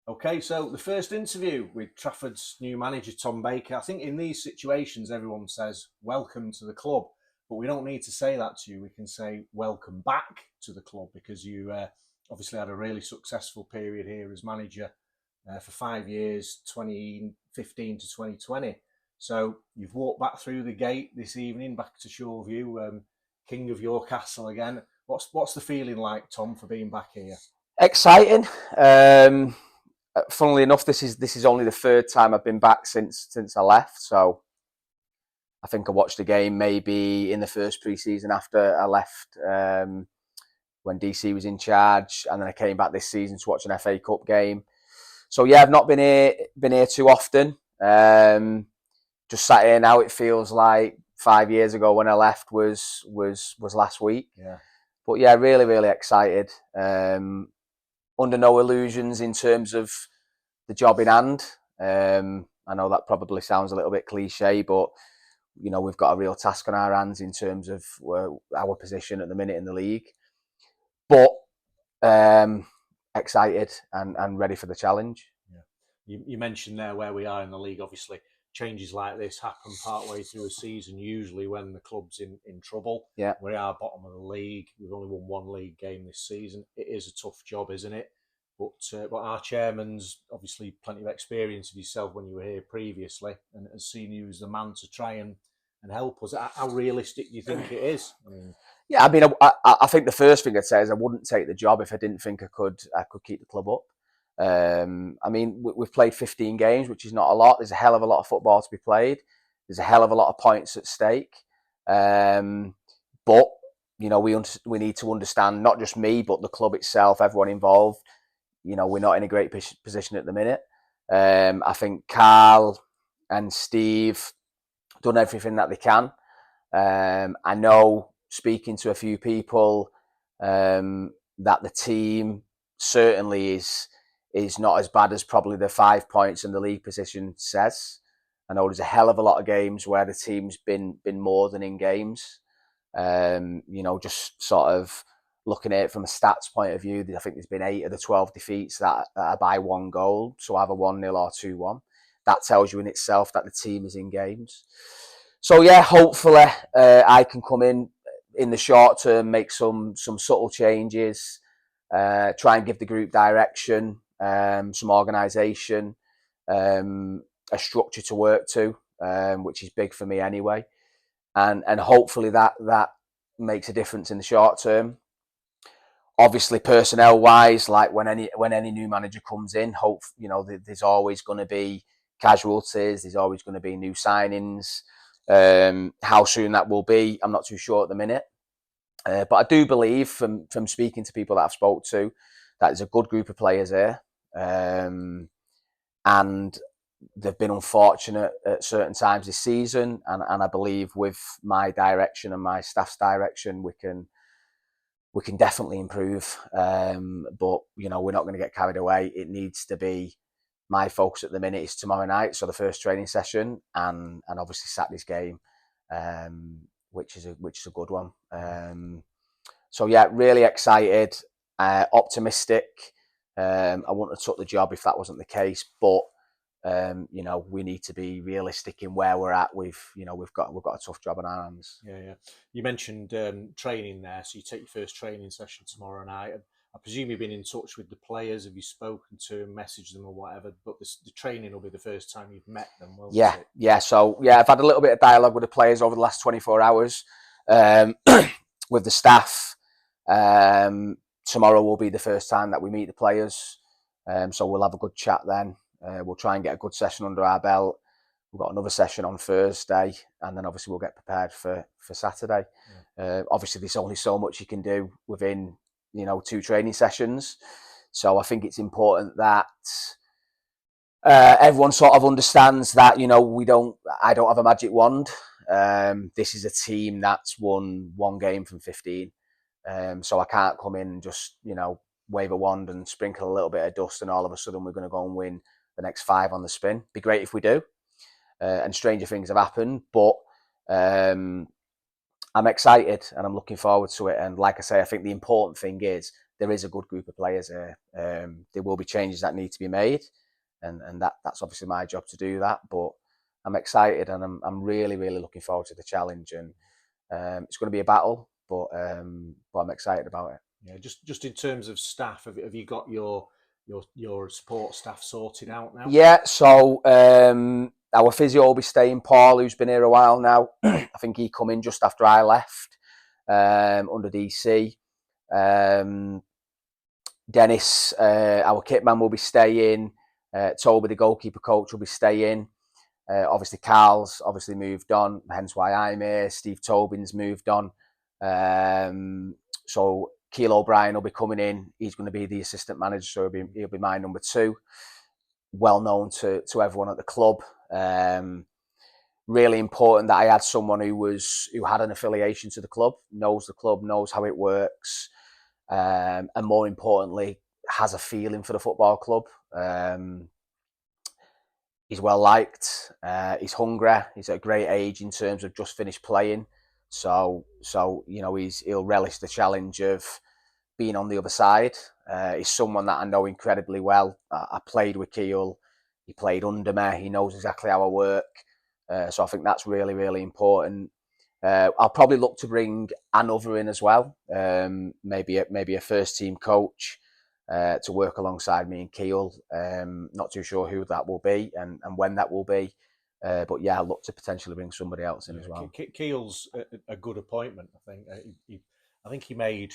Okay, so the first interview with Trafford's new manager, Tom Baker. I think in these situations, everyone says, welcome to the club. But we don't need to say that to you. We can say, welcome back to the club because you obviously had a really successful period here as manager for 5 years, 2015 to 2020. So you've walked back through the gate this evening, back to Shoreview, king of your castle again. What's the feeling like, Tom, for being back here? Exciting. Funnily enough, this is only the third time I've been back since I left. So I think I watched a game maybe in the first pre-season after I left, when DC was in charge, and then I came back this season to watch an FA Cup game. So yeah, I've not been here too often. Just sat here now. It feels like 5 years ago when I left was last week. Yeah. But yeah, really excited. Under no illusions in terms of the job in hand. I know that probably sounds a little bit cliche, but we've got a real task on our hands in terms of our position at the minute in the league. But um, excited and ready for the challenge. Yeah. You mentioned there where we are in the league. Obviously, changes like this happen partway through a season, usually when the club's in trouble. Yeah. We are bottom of the league. We've only won one league game this season. It is a tough job, isn't it? But our chairman's obviously plenty of experience of yourself when you were here previously and has seen you as the man to try and help us. How realistic do you think it is? Yeah, I mean, I think the first thing I'd say is I wouldn't take the job if I didn't think I could keep the club up. I mean, we've played 15 games, which is not a lot. There's a hell of a lot of football to be played. There's a hell of a lot of points at stake. But we need to understand, not just me, but the club itself, everyone involved. We're not in a great position at the minute. I think Carl and Steve done everything that they can. I know, speaking to a few people, that the team certainly is not as bad as probably the 5 points in the league position says. I know there's a hell of a lot of games where the team's been more than in games. Just sort of looking at it from a stats point of view, I think there's been 8 of the 12 defeats that are by one goal, so either 1-0 or 2-1. That tells you in itself that the team is in games. So yeah, hopefully I can come in the short term, make some subtle changes, try and give the group direction, some organisation, a structure to work to, which is big for me anyway, and hopefully that makes a difference in the short term. Obviously, personnel wise, like when any new manager comes in, there's always going to be casualties. There's always going to be new signings. How soon that will be, I'm not too sure at the minute. But I do believe from speaking to people that I've spoke to, that there's a good group of players here. And they've been unfortunate at certain times this season. And I believe with my direction and my staff's direction, we can definitely improve. But we're not going to get carried away. It needs to be, my focus at the minute is tomorrow night, so the first training session, and obviously Saturday's game, which is a good one. So yeah, really excited, optimistic. I wouldn't have took the job if that wasn't the case, but we need to be realistic in where we're at. We've got a tough job on our hands. Yeah. You mentioned training there, so you take your first training session tomorrow night. I presume you've been in touch with the players. Have you spoken to them, messaged them, or whatever? But the training will be the first time you've met them, won't it? Yeah. So yeah, I've had a little bit of dialogue with the players over the last 24 hours. With the staff. Tomorrow will be the first time that we meet the players. So we'll have a good chat then. We'll try and get a good session under our belt. We've got another session on Thursday, and then obviously we'll get prepared for Saturday. Obviously, there's only so much you can do within 2 training sessions. So I think it's important that everyone sort of understands that I don't have a magic wand. This is a team that's won 1 game from 15. So I can't come in and just wave a wand and sprinkle a little bit of dust and all of a sudden we're going to go and win the next 5 on the spin. Be great if we do. And stranger things have happened, but I'm excited and I'm looking forward to it. And like I say, I think the important thing is there is a good group of players here. There will be changes that need to be made, and that's obviously my job to do that. But I'm excited, and I'm really looking forward to the challenge, and it's going to be a battle, but I'm excited about it. Yeah, just in terms of staff, have you got your support staff sorted out now? Yeah, so our physio will be staying. Paul, who's been here a while now, I think he come in just after I left under DC. Dennis, our kit man, will be staying. Toby, the goalkeeper coach, will be staying. Obviously, Carl's obviously moved on, hence why I'm here. Steve Tobin's moved on. So Keil O'Brien will be coming in. He's going to be the assistant manager, so he'll be my number 2. Well known to everyone at the club. Really important that I had someone who had an affiliation to the club, knows how it works, and more importantly, has a feeling for the football club. He's well liked. He's hungry. He's at a great age in terms of just finished playing. So he'll relish the challenge of being on the other side. He's someone that I know incredibly well. I played with Keil. He played under me. He knows exactly how I work. So I think that's really important. I'll probably look to bring another in as well. Maybe a first team coach to work alongside me and Keil. Not too sure who that will be and when that will be. But yeah, I'll look to potentially bring somebody else in as well. Keil's a good appointment, I think. I think he made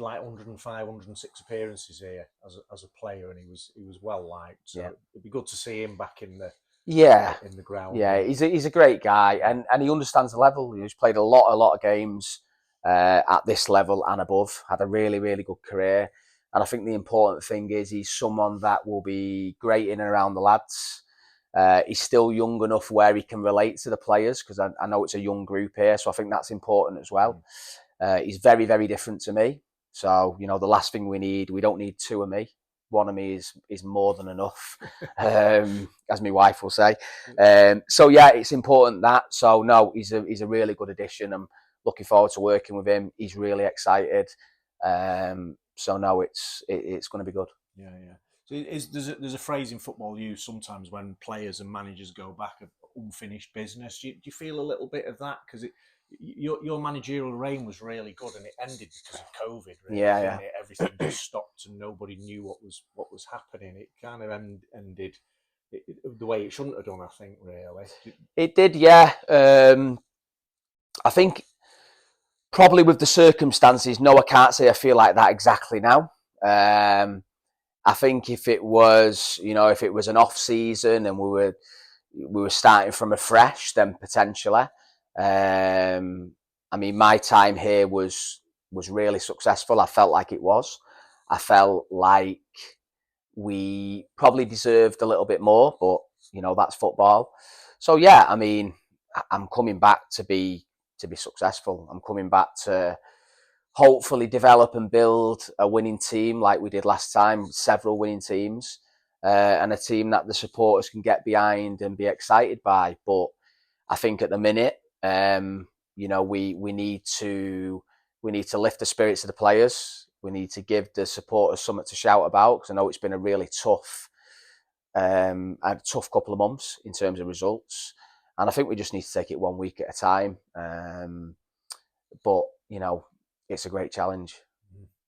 like 105, 106 appearances here as a player, and he was well liked. So it'd be good to see him back in the ground. Yeah, he's a great guy, and he understands the level. He's played a lot of games at this level and above. Had a really good career, and I think the important thing is he's someone that will be great in and around the lads. He's still young enough where he can relate to the players, because I know it's a young group here, so I think that's important as well. He's very different to me, so the last thing we don't need 2 of me. 1 of me is more than enough, as my wife will say. So yeah, it's important that. So no, he's a really good addition. I'm looking forward to working with him. He's really excited. So no, it's going to be good. Yeah. So there's a phrase in football used sometimes when players and managers go back of unfinished business. Do you feel a little bit of that? Because your managerial reign was really good, and it ended because of COVID. Really, yeah. Everything just stopped, and nobody knew what was happening. It kind of ended the way it shouldn't have done. I think really it did. Yeah, I think probably with the circumstances. No, I can't say I feel like that exactly now. I think if it was an off season and we were starting from afresh, then potentially. I mean, my time here was really successful. I felt like it was. I felt like we probably deserved a little bit more, but that's football. So yeah, I mean, I'm coming back to be successful. I'm coming back to hopefully develop and build a winning team like we did last time, several winning teams, and a team that the supporters can get behind and be excited by. But I think at the minute, we need to lift the spirits of the players. We need to give the supporters something to shout about, because I know it's been a really tough couple of months in terms of results, and I think we just need to take it 1 week at a time. But it's a great challenge.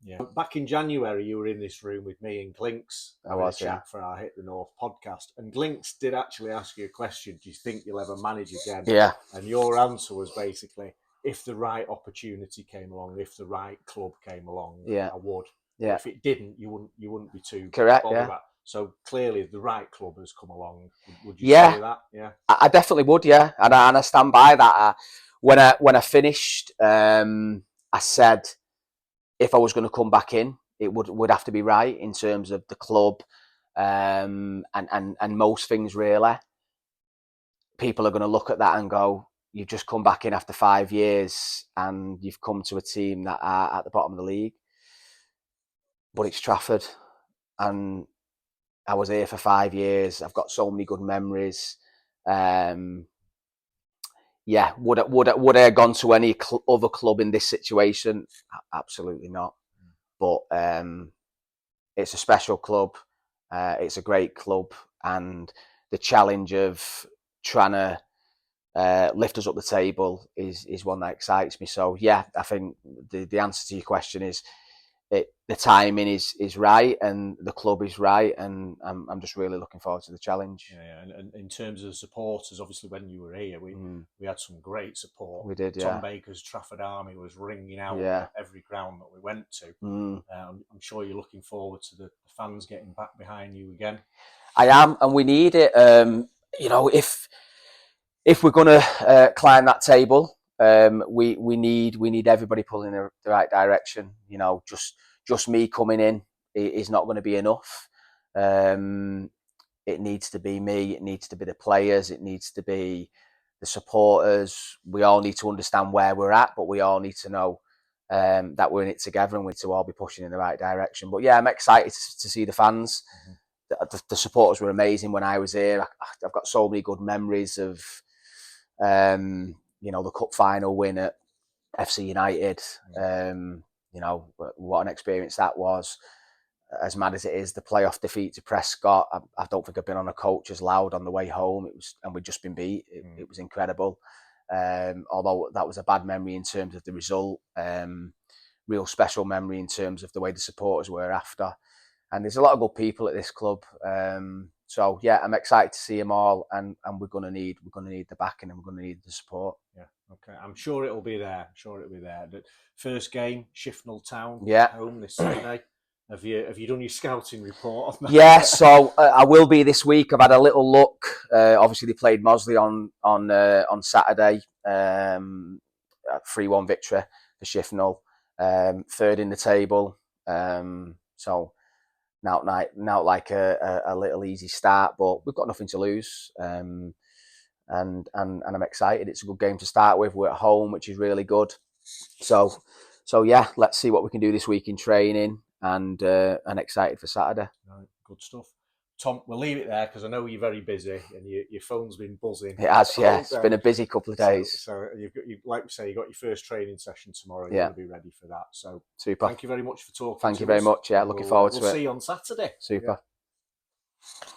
Yeah. Back in January, you were in this room with me and Glinks. I was, chat for our Hit the North podcast. And Glinks did actually ask you a question. Do you think you'll ever manage again? Yeah. And your answer was basically, if the right opportunity came along, if the right club came along, I would. Yeah. If it didn't, you wouldn't be too correct. bothered Yeah. about. So clearly, the right club has come along. Would you say that? Yeah. I definitely would. Yeah, and I stand by that. When I finished, I said, if I was going to come back in, it would have to be right in terms of the club, and most things really. People are going to look at that and go, you've just come back in after 5 years and you've come to a team that are at the bottom of the league. But it's Trafford, and I was here for 5 years. I've got so many good memories. Would I have gone to any other club in this situation? Absolutely not. but it's a special club. It's a great club, and the challenge of trying to lift us up the table is one that excites me. So yeah, I think the answer to your question is the timing is right and the club is right, and I'm just really looking forward to the challenge. Yeah, and in terms of supporters, obviously when you were here, we had some great support. We did, Tom yeah. Baker's Trafford Army was ringing out Yeah. at every ground that we went to. I'm sure you're looking forward to the fans getting back behind you again. I am, and we need it. If we're going to climb that table, we need everybody pulling in the right direction. Just me coming in is not going to be enough. It needs to be me. It needs to be the players. It needs to be the supporters. We all need to understand where we're at, but we all need to know that we're in it together, and we need to all be pushing in the right direction. But yeah, I'm excited to see the fans. The supporters were amazing when I was here. I've got so many good memories of the cup final win at FC United. What an experience that was. As mad as it is, the playoff defeat to Prescott, I don't think I've been on a coach as loud on the way home. And we'd just been beat. It was incredible. Although that was a bad memory in terms of the result, real special memory in terms of the way the supporters were after. And there's a lot of good people at this club. So yeah, I'm excited to see them all, and we're gonna need the backing, and we're gonna need the support. Yeah, okay. I'm sure it'll be there. The first game, Shifnal Town, Yeah, home this Saturday. Have you done your scouting report on that? Yeah, so I will be this week. I've had a little look. Obviously, they played Muggsy on Saturday. 3-1 victory for Shifnal. Third in the table. So not like a little easy start, but we've got nothing to lose. And I'm excited. It's a good game to start with. We're at home, which is really good. So yeah, let's see what we can do this week in training, and excited for Saturday. Right, good stuff. Tom, we'll leave it there because I know you're very busy and your phone's been buzzing. It has, yeah. It's been a busy couple of days. So like we say, you got your first training session tomorrow. Yeah. You'll be ready for that. So super. Thank you very much for talking. Thank you very much. Yeah, looking forward to it. We'll see you on Saturday. Super. Yeah.